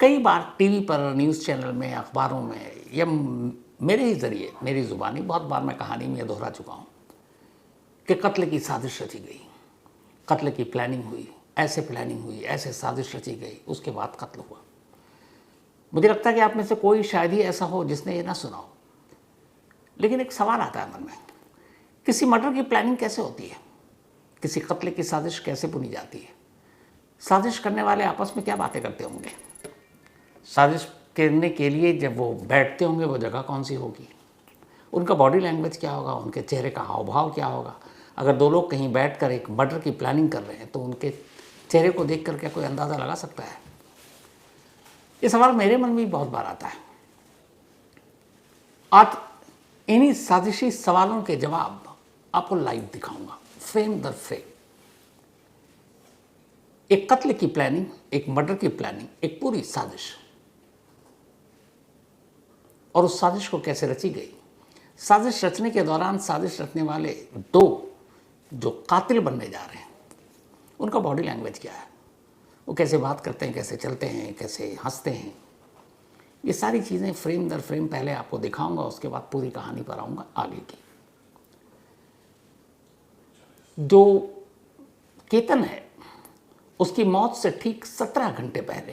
कई बार टीवी पर, news channel में, अखबारों में या मेरे ही ज़रिए, मेरी ज़ुबानी बहुत बार मैं कहानी में दोहरा चुका हूँ कि कत्ल की साजिश रची गई, कत्ल की प्लानिंग हुई, ऐसे प्लानिंग हुई, ऐसे साजिश रची गई, उसके बाद कत्ल हुआ। मुझे लगता है कि आप में से कोई शायद ही ऐसा हो जिसने ये ना सुना हो। लेकिन एक सवाल आता है मन में, किसी मर्डर की प्लानिंग कैसे होती है? किसी कत्ल की साजिश कैसे बुनी जाती है? साजिश करने वाले आपस में क्या बातें करते होंगे? साजिश करने के लिए जब वो बैठते होंगे वो जगह कौन सी होगी? उनका बॉडी लैंग्वेज क्या होगा? उनके चेहरे का हाव भाव क्या होगा? अगर दो लोग कहीं बैठकर एक मर्डर की प्लानिंग कर रहे हैं तो उनके चेहरे को देख कर क्या कोई अंदाज़ा लगा सकता है? ये सवाल मेरे मन में भी बहुत बार आता है। आज इन्हीं साजिशी सवालों के जवाब आपको लाइव दिखाऊंगा, फ्रेम दर फ्रेम। एक कत्ल की प्लानिंग, एक मर्डर की प्लानिंग, एक पूरी साजिश, और उस साजिश को कैसे रची गई। साजिश रचने के दौरान साजिश रचने वाले दो जो कातिल बनने जा रहे हैं उनका बॉडी लैंग्वेज क्या है, वो कैसे बात करते हैं, कैसे चलते हैं, कैसे हंसते हैं, ये सारी चीज़ें फ्रेम दर फ्रेम पहले आपको दिखाऊंगा, उसके बाद पूरी कहानी पर आऊँगा आगे की। जो केतन है उसकी मौत से ठीक 17 घंटे पहले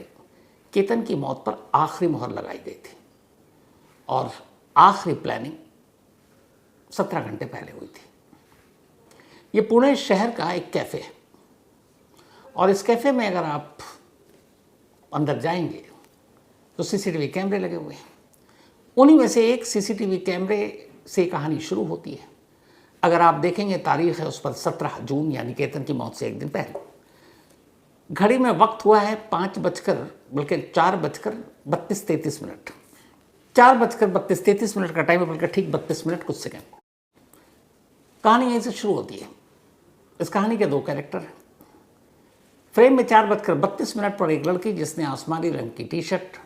केतन की मौत पर आखिरी मोहर लगाई गई थी और आखिरी प्लानिंग 17 घंटे पहले हुई थी। ये पुणे शहर का एक कैफ़े है और इस कैफ़े में अगर आप अंदर जाएंगे तो सीसीटीवी कैमरे लगे हुए हैं। उन्हीं में से एक सीसीटीवी कैमरे से कहानी शुरू होती है। अगर आप देखेंगे तारीख है उस पर 17 जून, यानी केतन की मौत से एक दिन पहले। घड़ी में वक्त हुआ है 4:32-33 4:32-33 का टाइम है, बल्कि ठीक 32 मिनट कुछ सेकेंड। कहानी यहीं से शुरू होती है। इस कहानी के दो कैरेक्टर हैं। फ्रेम में 4:32 पर एक लड़की जिसने आसमानी रंग की टी शर्ट,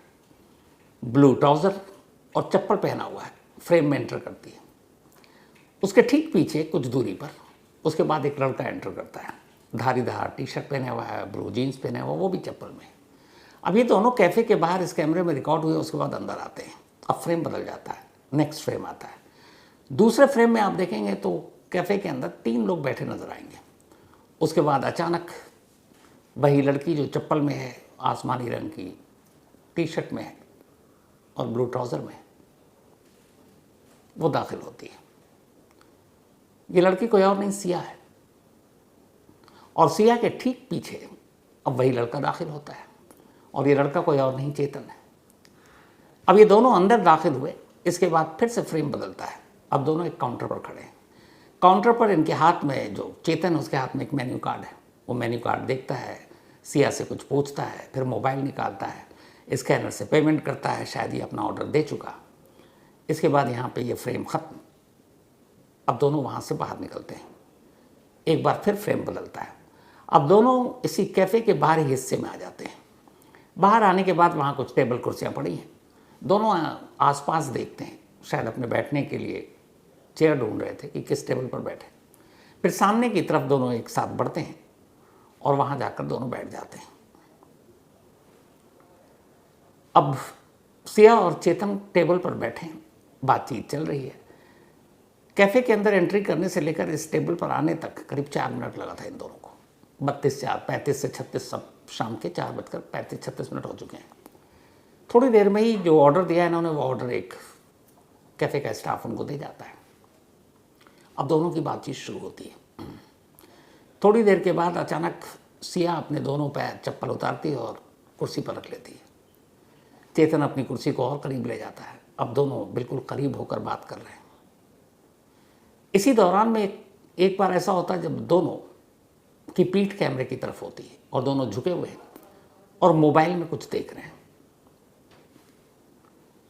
ब्लू ट्राउज़र और चप्पल पहना हुआ है फ्रेम में एंटर करती है। उसके ठीक पीछे कुछ दूरी पर उसके बाद एक लड़का एंटर करता है, धारीदार टी शर्ट पहने हुआ है, ब्लू जीन्स पहने हुआ, वो भी चप्पल में। अब ये दोनों कैफ़े के बाहर इस कैमरे में रिकॉर्ड हुए, उसके बाद अंदर आते हैं। अब फ्रेम बदल जाता है, नेक्स्ट फ्रेम आता है। दूसरे फ्रेम में आप देखेंगे तो कैफ़े के अंदर 3 लोग बैठे नजर आएंगे। उसके बाद अचानक वही लड़की जो चप्पल में है, आसमानी रंग की टी शर्ट में है और ब्लू ट्राउज़र में, वो दाखिल होती है। ये लड़की कोई और नहीं, सिया है। और सिया के ठीक पीछे अब वही लड़का दाखिल होता है और ये लड़का कोई और नहीं, चेतन है। अब ये दोनों अंदर दाखिल हुए, इसके बाद फिर से फ्रेम बदलता है। अब दोनों एक काउंटर पर खड़े हैं। काउंटर पर इनके हाथ में, जो चेतन उसके हाथ में एक मेन्यू कार्ड है। वो मेन्यू कार्ड देखता है, सिया से कुछ पूछता है, फिर मोबाइल निकालता है, स्कैनर से पेमेंट करता है, शायद ये अपना ऑर्डर दे चुका। इसके बाद यहाँ पे ये फ्रेम ख़त्म। अब दोनों वहाँ से बाहर निकलते हैं। एक बार फिर फ्रेम बदलता है। अब दोनों इसी कैफ़े के बाहरी हिस्से में आ जाते हैं। बाहर आने के बाद वहाँ कुछ टेबल कुर्सियाँ पड़ी हैं। दोनों आसपास देखते हैं, शायद अपने बैठने के लिए चेयर ढूंढ रहे थे कि किस टेबल पर बैठे। फिर सामने की तरफ दोनों एक साथ बढ़ते हैं और वहाँ जाकर दोनों बैठ जाते हैं। अब सिया और चेतन टेबल पर बैठे हैं, बातचीत चल रही है। कैफ़े के अंदर एंट्री करने से लेकर इस टेबल पर आने तक करीब 4 मिनट लगा था इन दोनों को। 35 से 36 सब शाम के 4:35-36 हो चुके हैं। थोड़ी देर में ही जो ऑर्डर दिया है इन्होंने, वो ऑर्डर एक कैफ़े का स्टाफ उनको दे जाता है। अब दोनों की बातचीत शुरू होती है। थोड़ी देर के बाद अचानक सिया अपने दोनों पैर चप्पल उतारती है और कुर्सी पर रख लेती है। चेतन अपनी कुर्सी को और करीब ले जाता है। अब दोनों बिल्कुल करीब होकर बात कर रहे हैं। इसी दौरान में एक बार ऐसा होता है जब दोनों की पीठ कैमरे की तरफ होती है और दोनों झुके हुए हैं और मोबाइल में कुछ देख रहे हैं।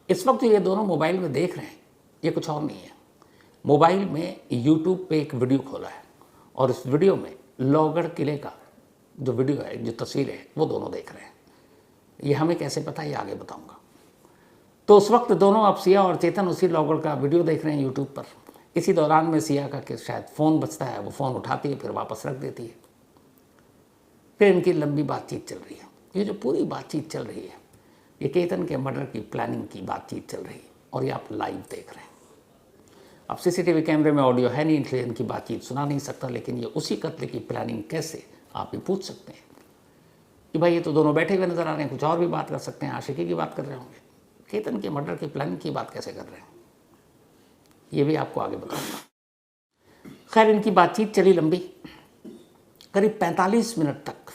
इस वक्त ये दोनों मोबाइल में देख रहे हैं, ये कुछ और नहीं है। मोबाइल में यूट्यूब पे एक वीडियो खोला है और इस वीडियो में लोहगढ़ किले का जो वीडियो है, जो तस्वीर है, वो दोनों देख रहे हैं। ये हमें कैसे पता, ये आगे बताऊंगा। तो उस वक्त दोनों, अब सिया और चेतन उसी लोहगढ़ का वीडियो देख रहे हैं यूट्यूब पर। इसी दौरान में सिया का कि शायद फ़ोन बजता है, वो फ़ोन उठाती है, फिर वापस रख देती है। फिर इनकी लंबी बातचीत चल रही है। ये जो पूरी बातचीत चल रही है ये केतन के मर्डर की प्लानिंग की बातचीत चल रही है और ये आप लाइव देख रहे हैं। अब सीसीटीवी कैमरे में ऑडियो है नहीं, इसलिए इनकी बातचीत सुना नहीं सकता, लेकिन ये उसी कत्ल की प्लानिंग कैसे आप भी पूछ सकते हैं कि भाई ये तो दोनों बैठे हुए नजर आ रहे हैं, कुछ और भी बात कर सकते हैं, आशिकी की बात कर रहे होंगे, केतन के मर्डर की प्लानिंग की बात कैसे कर रहे हैं, ये भी आपको आगे बताऊंगा। खैर, इनकी बातचीत चली लंबी, करीब 45 मिनट तक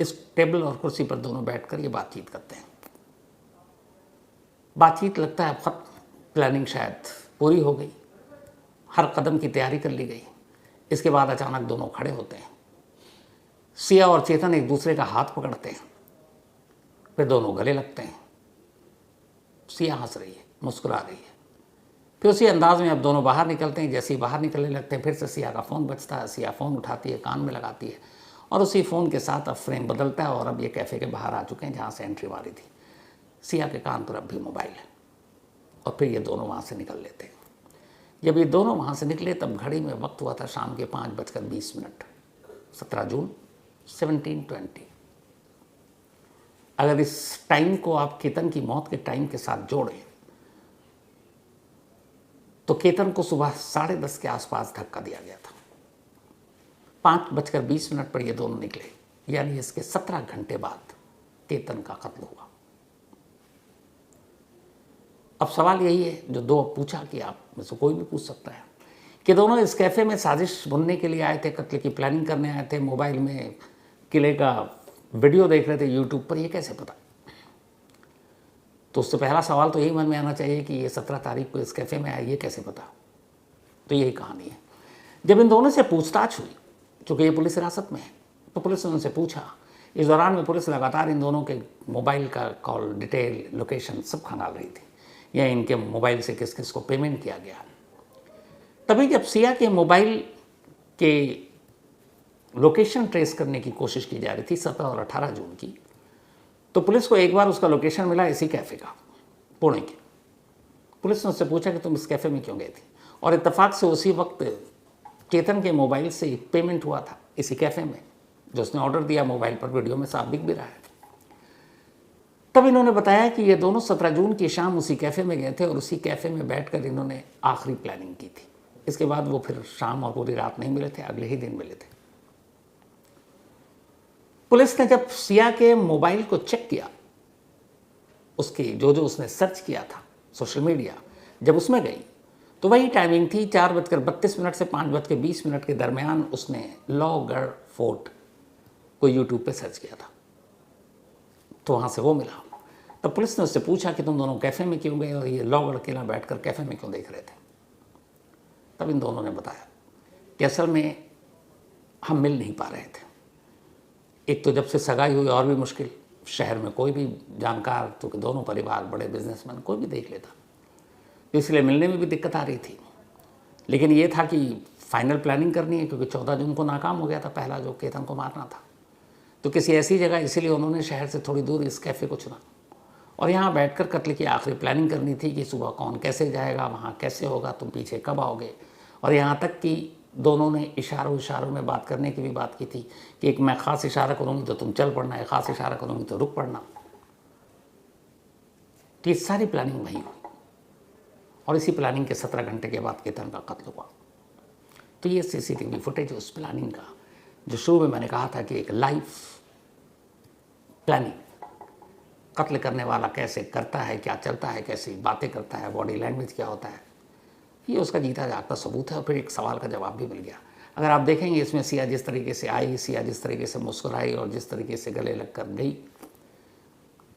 इस टेबल और कुर्सी पर दोनों बैठकर ये बातचीत करते हैं। बातचीत लगता है बहुत, प्लानिंग शायद पूरी हो गई, हर कदम की तैयारी कर ली गई। इसके बाद अचानक दोनों खड़े होते हैं। सिया और चेतन एक दूसरे का हाथ पकड़ते हैं, फिर दोनों गले लगते हैं। सिया हंस रही है, मुस्कुरा रही है। फिर उसी अंदाज में अब दोनों बाहर निकलते हैं। जैसे ही बाहर निकलने लगते हैं, फिर से सिया का फ़ोन बजता है। सिया फ़ोन उठाती है, कान में लगाती है, और उसी फ़ोन के साथ अब फ्रेम बदलता है और अब ये कैफ़े के बाहर आ चुके हैं जहाँ से एंट्री मारी थी। सिया के कान पर अब भी मोबाइल है, और फिर ये दोनों वहाँ से निकल लेते हैं। जब ये दोनों वहाँ से निकले तब घड़ी में वक्त हुआ था शाम के 5:20। 17 जून 1720। अगर इस टाइम को आप केतन की मौत के टाइम के साथ जोड़ें तो केतन को सुबह 10:30 के आसपास धक्का दिया गया था। 5:20 पर ये दोनों निकले, यानी इसके 17 घंटे बाद केतन का कत्ल हुआ। अब सवाल यही है जो दो पूछा कि आप में से कोई भी पूछ सकता है कि दोनों इस कैफ़े में साजिश बुनने के लिए आए थे, कत्ल की प्लानिंग करने आए थे, मोबाइल में किले का वीडियो देख रहे थे यूट्यूब पर, ये कैसे पता? तो उससे पहला सवाल तो यही मन में आना चाहिए कि ये 17 तारीख को इस कैफ़े में आए, ये कैसे पता? तो यही कहानी है। जब इन दोनों से पूछताछ हुई, चूँकि ये पुलिस हिरासत में है, तो पुलिस ने उनसे पूछा। इस दौरान में पुलिस लगातार इन दोनों के मोबाइल का कॉल डिटेल, लोकेशन सब खंगाल रही थी, या इनके मोबाइल से किस किस को पेमेंट किया गया। तभी जब सिया के मोबाइल के लोकेशन ट्रेस करने की कोशिश की जा रही थी 17 और 18 जून की, तो पुलिस को एक बार उसका लोकेशन मिला इसी कैफ़े का, पुणे के। पुलिस ने उससे पूछा कि तुम इस कैफ़े में क्यों गए थे, और इत्तेफाक से उसी वक्त केतन के मोबाइल से पेमेंट हुआ था इसी कैफ़े में, जो उसने ऑर्डर दिया मोबाइल पर, वीडियो में साफ दिख भी रहा है। तब इन्होंने बताया कि ये दोनों 17 जून की शाम उसी कैफ़े में गए थे और उसी कैफ़े में बैठकर इन्होंने आखिरी प्लानिंग की थी। इसके बाद वो फिर शाम और पूरी रात नहीं मिले थे, अगले ही दिन मिले थे। पुलिस ने जब सिया के मोबाइल को चेक किया, उसकी जो उसने सर्च किया था सोशल मीडिया, जब उसमें गई तो वही टाइमिंग थी। 4:32 से 5:20 के दरमियान उसने लॉगढ़ फोर्ट को यूट्यूब पे सर्च किया था, तो वहाँ से वो मिला। तब पुलिस ने उससे पूछा कि तुम दोनों कैफ़े में क्यों गए और ये लॉगढ़ किला बैठकर कैफ़े में क्यों देख रहे थे? तब इन दोनों ने बताया कि असल में हम मिल नहीं पा रहे थे। एक तो जब से सगाई हुई और भी मुश्किल, शहर में कोई भी जानकार, तो दोनों परिवार बड़े बिजनेसमैन, कोई भी देख लेता, तो इसलिए मिलने में भी दिक्कत आ रही थी। लेकिन ये था कि फाइनल प्लानिंग करनी है, क्योंकि 14 जून को नाकाम हो गया था पहला जो केतन को मारना था, तो किसी ऐसी जगह, इसीलिए उन्होंने शहर से थोड़ी दूर इस कैफ़े को चुना और यहाँ बैठकर कत्ल की आखिरी प्लानिंग करनी थी कि सुबह कौन कैसे जाएगा, वहाँ कैसे होगा, तुम पीछे कब आओगे। और यहाँ तक कि दोनों ने इशारों में बात करने की भी बात की थी कि एक मैं ख़ास इशारा करूँगी तो तुम चल पड़ना, एक ख़ास इशारा करूँगी तो रुक पड़ना। तो ये सारी प्लानिंग वही हुई और इसी प्लानिंग के 17 घंटे के बाद केतन का कत्ल हुआ। तो ये सीसीटीवी फुटेज उस प्लानिंग का, जो शुरू में मैंने कहा था कि एक लाइव प्लानिंग, कत्ल करने वाला कैसे करता है, क्या चलता है, कैसी बातें करता है, बॉडी लैंग्वेज क्या होता है, ये उसका जीता जागता सबूत है। और फिर एक सवाल का जवाब भी मिल गया। अगर आप देखेंगे इसमें सिया जिस तरीके से आई, सिया जिस तरीके से मुस्कुराई और जिस तरीके से गले लग कर गई,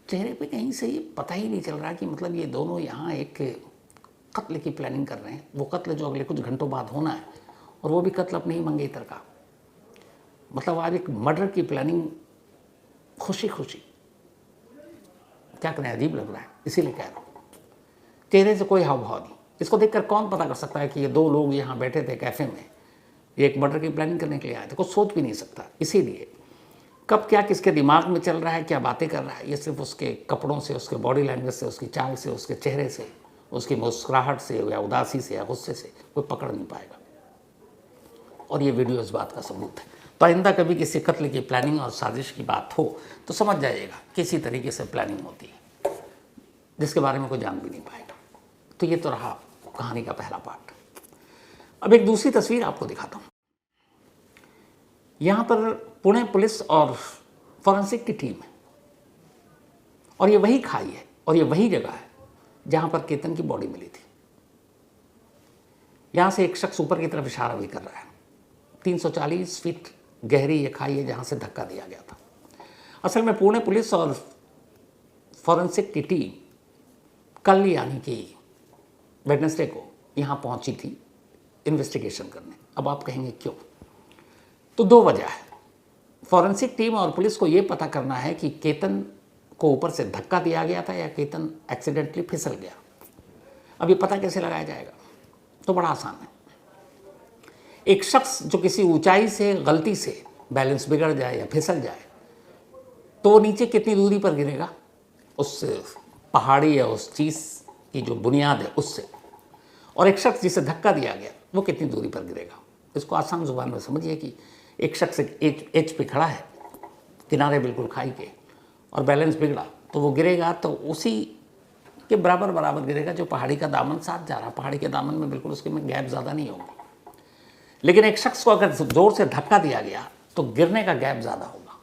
चेहरे पे कहीं से ये पता ही नहीं चल रहा कि मतलब ये दोनों यहाँ एक कत्ल की प्लानिंग कर रहे हैं। वो कत्ल जो अगले कुछ घंटों बाद होना है, और वो भी कत्ल अपने ही मंगेतर का। मतलब आज एक मर्डर की प्लानिंग खुशी खुशी, क्या करें, अजीब लग रहा है, इसीलिए कह रहा हूँ। चेहरे से कोई हाव भाव नहीं। इसको देखकर कौन पता कर सकता है कि ये दो लोग यहाँ बैठे थे कैफ़े में, ये एक मर्डर की प्लानिंग करने के लिए आए थे? कुछ सोच भी नहीं सकता। इसीलिए कब क्या किसके दिमाग में चल रहा है, क्या बातें कर रहा है, ये सिर्फ उसके कपड़ों से, उसके बॉडी लैंग्वेज से, उसकी चाल से, उसके चेहरे से, उसकी मुस्कुराहट से या उदासी से या गुस्से से कोई पकड़ नहीं पाएगा। और ये वीडियो इस बात का सबूत है। तो आइंदा कभी किसी कत्ल की प्लानिंग और साजिश की बात हो तो समझ जाइएगा किसी तरीके से प्लानिंग होती है जिसके बारे में कोई जान भी नहीं पाएगा। तो ये तो रहा कहानी का पहला पार्ट। अब एक दूसरी तस्वीर आपको दिखाता हूँ। यहाँ पर पुणे पुलिस और फॉरेंसिक की टीम है और ये वही खाई है और ये वही जगह है जहाँ पर केतन की बॉडी मिली थी। यहाँ से एक शख्स ऊपर की तरफ इशारा भी कर रहा है। 340 फीट गहरी ये खाई है जहाँ से धक्का दिया गया था। असल में पुणे पुलिस और फॉरेंसिक की टीम कल यानी कि वेडनेसडे को यहाँ पहुँची थी इन्वेस्टिगेशन करने। अब आप कहेंगे क्यों? तो दो वजह है। फॉरेंसिक टीम और पुलिस को ये पता करना है कि केतन को ऊपर से धक्का दिया गया था या केतन एक्सीडेंटली फिसल गया। अब ये पता कैसे लगाया जाएगा? तो बड़ा आसान है। एक शख्स जो किसी ऊंचाई से गलती से बैलेंस बिगड़ जाए या फिसल जाए तो वो नीचे कितनी दूरी पर गिरेगा? उस पहाड़ी या उस चीज़ की जो बुनियाद है उससे। और एक शख्स जिसे धक्का दिया गया वो कितनी दूरी पर गिरेगा? इसको आसान जुबान में समझिए कि एक शख्स एज पे खड़ा है किनारे बिल्कुल खाई के और बैलेंस बिगड़ा तो वो गिरेगा तो उसी के बराबर गिरेगा जो पहाड़ी का दामन साथ जा रहा। पहाड़ी के दामन में बिल्कुल उसके में गैप ज़्यादा नहीं होगी। लेकिन एक शख्स को अगर जोर से धक्का दिया गया तो गिरने का गैप ज़्यादा होगा।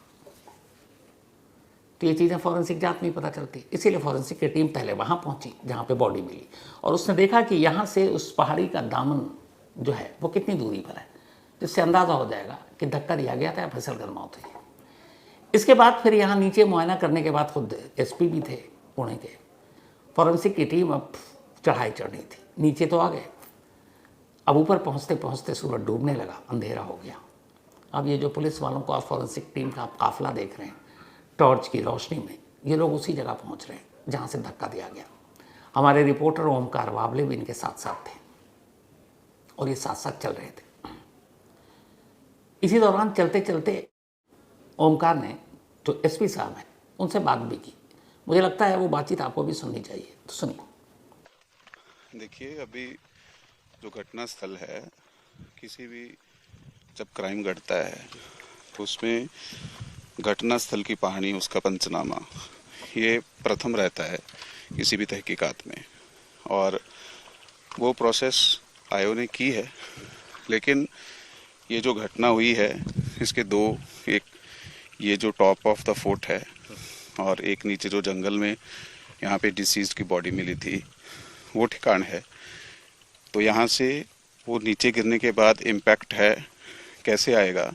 तो ये चीज़ें फॉरेंसिक जांच में ही पता चलती। इसीलिए फॉरेंसिक की टीम पहले वहाँ पहुँची जहाँ पे बॉडी मिली और उसने देखा कि यहाँ से उस पहाड़ी का दामन जो है वो कितनी दूरी पर है, जिससे अंदाज़ा हो जाएगा कि धक्का दिया गया था या फिसल कर मौत हुई। इसके बाद फिर यहाँ नीचे मुआयना करने के बाद खुद एसपी भी थे पुणे के। फॉरेंसिक की टीम अब चढ़ाई चढ़नी थी। नीचे तो आ गए, अब ऊपर पहुँचते पहुँचते सूरज डूबने लगा, अंधेरा हो गया। अब ये जो पुलिस वालों को आप फॉरेंसिक टीम का आप काफिला देख रहे हैं टॉर्च की रोशनी में, ये लोग उसी जगह पहुँच रहे हैं जहाँ से धक्का दिया गया। हमारे रिपोर्टर ओमकार वाबले भी इनके साथ साथ थे और ये साथ साथ चल रहे थे। इसी दौरान चलते चलते ओमकार ने जो एसपी साहब हैं उनसे बात भी की। मुझे लगता है वो बातचीत आपको भी सुननी चाहिए, तो सुनिए। देखिए, अभी जो घटना स्थल है, किसी भी जब क्राइम घटता है तो उसमें घटना स्थल की कहानी, उसका पंचनामा ये प्रथम रहता है किसी भी तहकीकात में। और वो प्रोसेस आयोग ने की है। लेकिन ये जो घटना हुई है इसके दो, एक ये जो टॉप ऑफ द फोर्ट है और एक नीचे जो जंगल में यहाँ पे डिसीज की बॉडी मिली थी वो ठिकान है। तो यहाँ से वो नीचे गिरने के बाद इम्पैक्ट है कैसे आएगा,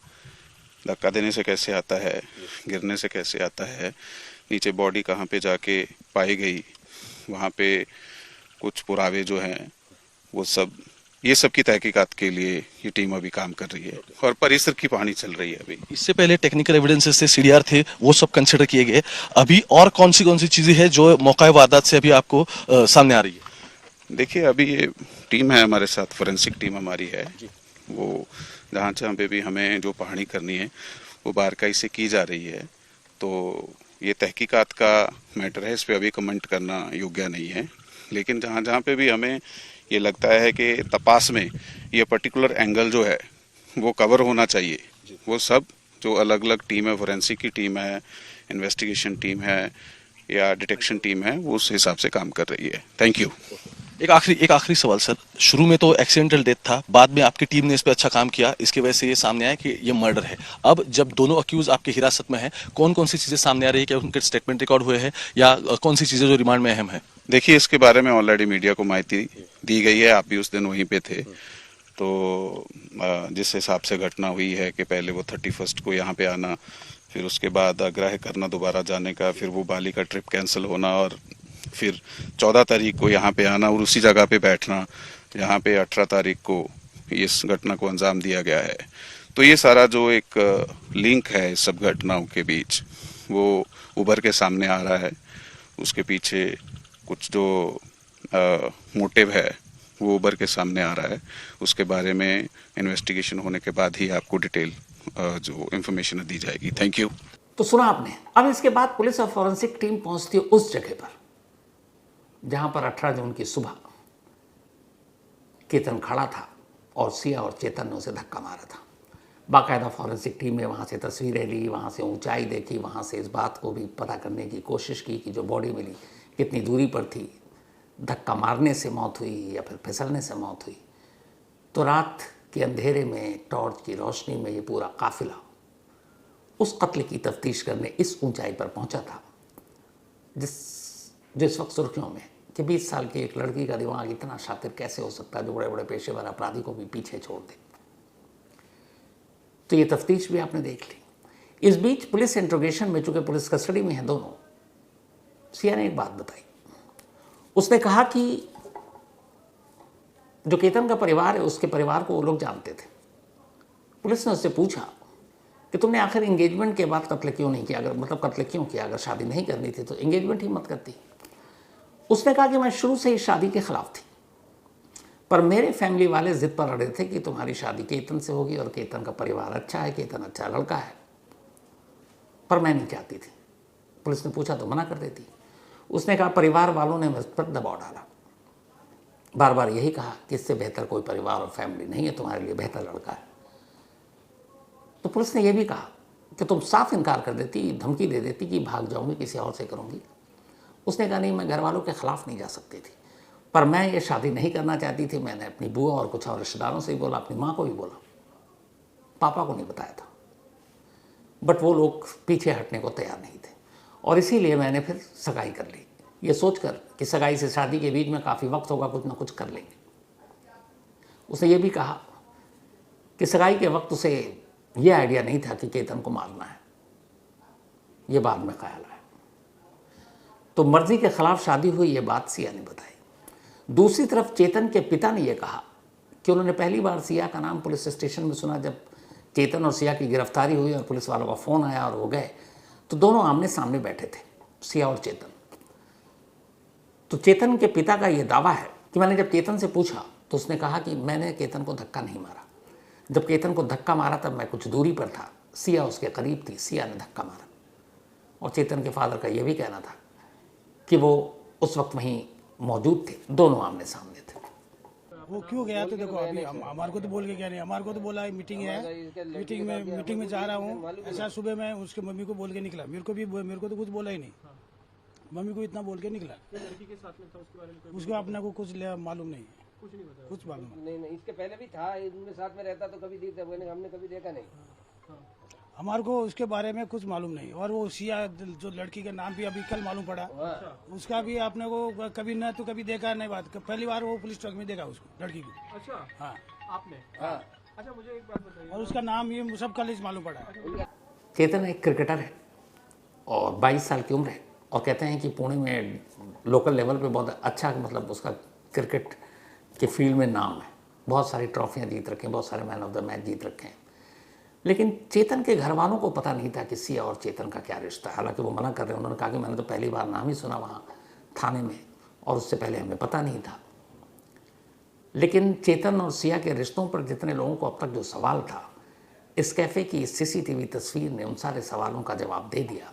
धक्का देने से कैसे आता है, गिरने से कैसे आता है, नीचे बॉडी कहाँ पे जाके पाई गई, वहाँ पे कुछ पुरावे जो हैं वो सब, ये सब की तहकीकात के लिए ये टीम अभी काम कर रही है और परिसर की कहानी चल रही है अभी। इससे पहले टेक्निकल एविडेंसेस से सीडीआर थे, वो सब कंसिडर किए गए। अभी और कौन सी चीजें हैं जो मौका वारदात से अभी आपको सामने आ रही है? देखिए, अभी ये टीम है हमारे साथ, फोरेंसिक टीम हमारी है। वो जहाँ पे भी हमें जो पहाड़ी करनी है वो बारकाई से की जा रही है। तो ये तहकीकात का मैटर है, इस पर अभी कमेंट करना योग्य नहीं है। लेकिन जहाँ पे भी हमें ये लगता है कि तपास में ये पर्टिकुलर एंगल जो है वो कवर होना चाहिए, वो सब जो अलग अलग टीम है, फोरेंसिक की टीम है, इन्वेस्टिगेशन टीम है या डिटेक्शन टीम है, वो उस हिसाब से काम कर रही है। Thank you. एक आखिरी सवाल सर, शुरू में तो एक्सीडेंटल डेथ था, बाद में आपकी टीम ने इस पर अच्छा काम किया, इसकी वजह से ये सामने आया कि ये मर्डर है। अब जब दोनों अक्यूज आपकी हिरासत में हैं, कौन सी चीजें सामने आ रही है? क्या उनके स्टेटमेंट रिकॉर्ड हुए हैं या कौन सी चीजें जो रिमांड में अहम है? देखिए, इसके बारे में ऑलरेडी मीडिया को माहिती दी गई है, आप भी उस दिन वहीं पे थे। तो जिस हिसाब से घटना हुई है कि पहले वो 31 को यहाँ पे आना, फिर उसके बाद आग्रह करना दोबारा जाने का, फिर वो बाली का ट्रिप कैंसिल होना और फिर 14 तारीख को यहाँ पे आना और उसी जगह पे बैठना जहाँ पे 18 तारीख को इस घटना को अंजाम दिया गया है। तो ये सारा जो एक लिंक है इस सब घटनाओं के बीच वो उभर के सामने आ रहा है। उसके पीछे कुछ जो मोटिव है वो उभर के सामने आ रहा है। उसके बारे में इन्वेस्टिगेशन होने के बाद ही आपको डिटेल जो इन्फॉर्मेशन दी जाएगी। Thank you. तो सुना आपने। अब इसके बाद पुलिस और फॉरेंसिक टीम पहुंचती है उस जगह पर जहां पर 18 जून की सुबह केतन खड़ा था और सिया और चेतन ने उसे धक्का मारा था। बाकायदा फॉरेंसिक टीम ने वहाँ से तस्वीरें ली, वहाँ से ऊंचाई देखी, वहाँ से इस बात को भी पता करने की कोशिश की कि जो बॉडी मिली कितनी दूरी पर थी, धक्का मारने से मौत हुई या फिर फिसलने से मौत हुई। तो रात के अंधेरे में टॉर्च की रोशनी में ये पूरा काफिला उस कत्ल की तफ्तीश करने इस ऊंचाई पर पहुंचा था जो इस वक्त सुर्खियों में, कि 20 साल की एक लड़की का दिमाग इतना शातिर कैसे हो सकता है जो बड़े बड़े पेशेवर अपराधी को भी पीछे छोड़ दे। तो ये तफ्तीश भी आपने देख ली। इस बीच पुलिस इंट्रोगेशन में, चूंकि पुलिस कस्टडी में है दोनों, सिया ने एक बात बताई। उसने कहा कि जो केतन का परिवार है उसके परिवार को वो लोग जानते थे। पुलिस ने उससे पूछा कि तुमने आखिर एंगेजमेंट के बाद कत्ल क्यों नहीं किया, अगर मतलब कत्ल क्यों किया, अगर शादी नहीं करनी थी तो एंगेजमेंट ही मत करती। उसने कहा कि मैं शुरू से ही शादी के खिलाफ थी, पर मेरे फैमिली वाले जिद पर अड़े थे कि तुम्हारी शादी केतन से होगी और केतन का परिवार अच्छा है, केतन अच्छा लड़का है, पर मैं नहीं चाहती थी। पुलिस ने पूछा तो मना कर देती। उसने कहा परिवार वालों ने मुझ पर दबाव डाला, बार बार यही कहा कि इससे बेहतर कोई परिवार और फैमिली नहीं है, तुम्हारे लिए बेहतर लड़का है। तो पुलिस ने यह भी कहा कि तुम साफ इनकार कर देती, धमकी दे देती कि भाग जाऊंगी, किसी और से करूंगी। उसने कहा नहीं, मैं घर वालों के खिलाफ नहीं जा सकती थी, पर मैं ये शादी नहीं करना चाहती थी। मैंने अपनी बुआ और कुछ और रिश्तेदारों से ही बोला, अपनी माँ को भी बोला, पापा को नहीं बताया था, बट वो लोग पीछे हटने को तैयार नहीं थे और इसीलिए मैंने फिर सगाई कर ली, ये सोचकर कि सगाई से शादी के बीच में काफ़ी वक्त होगा, कुछ ना कुछ कर लेंगे। उसने ये भी कहा कि सगाई के वक्त उसे ये आइडिया नहीं था कि केतन को मारना है, ये बाद में ख्याल आया। तो मर्जी के खिलाफ शादी हुई, ये बात सिया ने बताई। दूसरी तरफ चेतन के पिता ने यह कहा कि उन्होंने पहली बार सिया का नाम पुलिस स्टेशन में सुना जब चेतन और सिया की गिरफ्तारी हुई और पुलिस वालों का फ़ोन आया और वो गए, तो दोनों आमने सामने बैठे थे, सिया और चेतन। तो चेतन के पिता का यह दावा है कि मैंने जब चेतन से पूछा तो उसने कहा कि मैंने केतन को धक्का नहीं मारा, जब केतन को धक्का मारा तब मैं कुछ दूरी पर था, सिया उसके करीब थी, सिया ने धक्का मारा। और चेतन के फादर का यह भी कहना था कि वो उस वक्त वहीं मौजूद थे, दोनों आमने सामने थे। वो क्यों गया तो देखो, अभी हमारे को तो बोल के क्या नहीं, हमारे को तो बोला मीटिंग है, मीटिंग में जा रहा हूँ, ऐसा सुबह मैं उसके मम्मी को बोल के निकला। मेरे को तो कुछ बोला ही नहीं, मम्मी को इतना बोल के निकला। लड़की के साथ में था उसके बारे में उसको अपने को कुछ मालूम नहीं, कुछ नहीं बताया। कुछ मालूम नहीं नहीं, इसके पहले भी था, इनके साथ में रहता तो कभी देखते, हमने कभी देखा नहीं। हमारे को उसके बारे में कुछ मालूम नहीं। और वो सिया जो लड़की का नाम भी अभी कल मालूम पड़ा, उसका भी आपने को कभी न तो कभी देखा नहीं। बात पहली बार वो पुलिस ट्रक में देखा उसको, लड़की को। अच्छा, हाँ आपने? हाँ। अच्छा, मुझे एक बात बताइए। और उसका नाम ये सब कल मालूम पड़ा। चेतन एक क्रिकेटर है और 22 साल की उम्र है और कहते हैं कि पुणे में लोकल लेवल पे बहुत अच्छा, मतलब उसका क्रिकेट के फील्ड में नाम है, बहुत सारी ट्रॉफियाँ जीत रखे हैं, बहुत सारे मैन ऑफ द मैच जीत रखे हैं। लेकिन चेतन के घर वालों को पता नहीं था कि सिया और चेतन का क्या रिश्ता है। हालांकि वो मना कर रहे हैं, उन्होंने कहा कि मैंने तो पहली बार नाम ही सुना वहाँ थाने में और उससे पहले हमें पता नहीं था। लेकिन चेतन और सिया के रिश्तों पर जितने लोगों को अब तक जो सवाल था, इस कैफ़े की सीसीटीवी तस्वीर ने उन सारे सवालों का जवाब दे दिया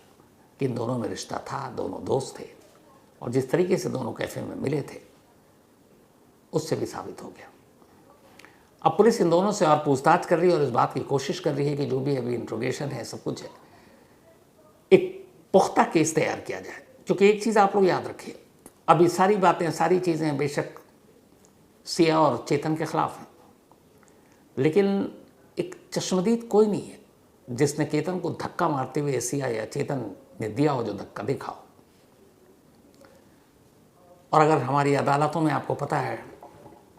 कि इन दोनों में रिश्ता था, दोनों दोस्त थे और जिस तरीके से दोनों कैफ़े में मिले थे उससे भी साबित हो गया। अब पुलिस इन दोनों से और पूछताछ कर रही है और इस बात की कोशिश कर रही है कि जो भी अभी इंट्रोगेशन है, सब कुछ है, एक पुख्ता केस तैयार किया जाए। क्योंकि एक चीज़ आप लोग याद रखिए, अभी सारी बातें, सारी चीज़ें बेशक सिया और चेतन के खिलाफ हैं, लेकिन एक चश्मदीद कोई नहीं है जिसने केतन को धक्का मारते हुए सिया या चेतन ने दिया हो जो धक्का देखा हो। और अगर हमारी अदालतों में आपको पता है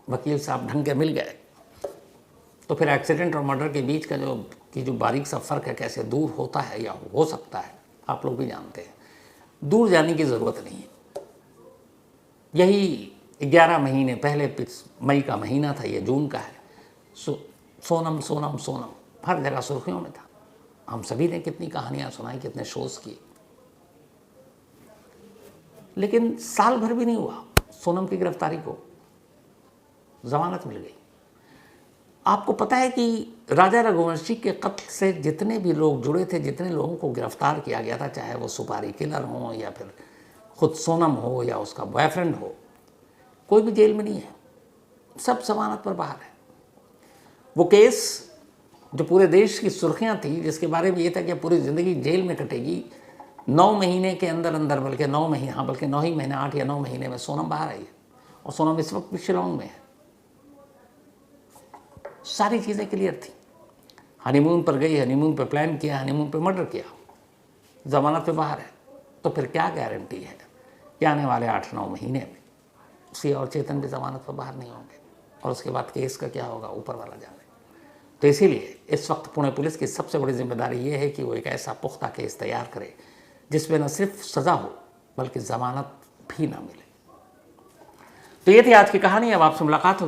वकील साहब ढंग के मिल गए तो फिर एक्सीडेंट और मर्डर के बीच का जो बारीक सा फ़र्क है कैसे दूर होता है या हो सकता है, आप लोग भी जानते हैं। दूर जाने की ज़रूरत नहीं है। यही 11 महीने पहले, मई का महीना था, ये जून का है, सोनम सोनम सोनम हर जगह सुर्खियों में था। हम सभी ने कितनी कहानियाँ सुनाई, कितने शोज़ किए, लेकिन साल भर भी नहीं हुआ सोनम की गिरफ्तारी को, जमानत मिल गई। आपको पता है कि राजा रघुवंशी के कत्ल से जितने भी लोग जुड़े थे, जितने लोगों को गिरफ्तार किया गया था, चाहे वो सुपारी किलर हो या फिर खुद सोनम हो या उसका बॉयफ्रेंड हो, कोई भी जेल में नहीं है, सब जमानत पर बाहर है। वो केस जो पूरे देश की सुर्खियां थी, जिसके बारे में ये था कि पूरी ज़िंदगी जेल में कटेगी, 9 महीने के अंदर अंदर, बल्कि 9 महीने, हाँ बल्कि 9 ही महीने, 8 या 9 महीने में सोनम बाहर आई है। और सोनम इस वक्त भी शिलोंग में है। सारी चीज़ें क्लियर थी। हनीमून पर गई, हनीमून पे प्लान किया, हनीमून पे मर्डर किया, जमानत पे बाहर है। तो फिर क्या गारंटी है कि आने वाले 8-9 महीने में सिया और चेतन भी जमानत पर बाहर नहीं होंगे? और उसके बाद केस का क्या होगा, ऊपर वाला जाने। तो इसीलिए इस वक्त पुणे पुलिस की सबसे बड़ी जिम्मेदारी ये है कि वो एक ऐसा पुख्ता केस तैयार करे जिसमें न सिर्फ सज़ा हो बल्कि ज़मानत भी ना मिले। तो ये थी आज की कहानी। अब आपसे मुलाकात होगी।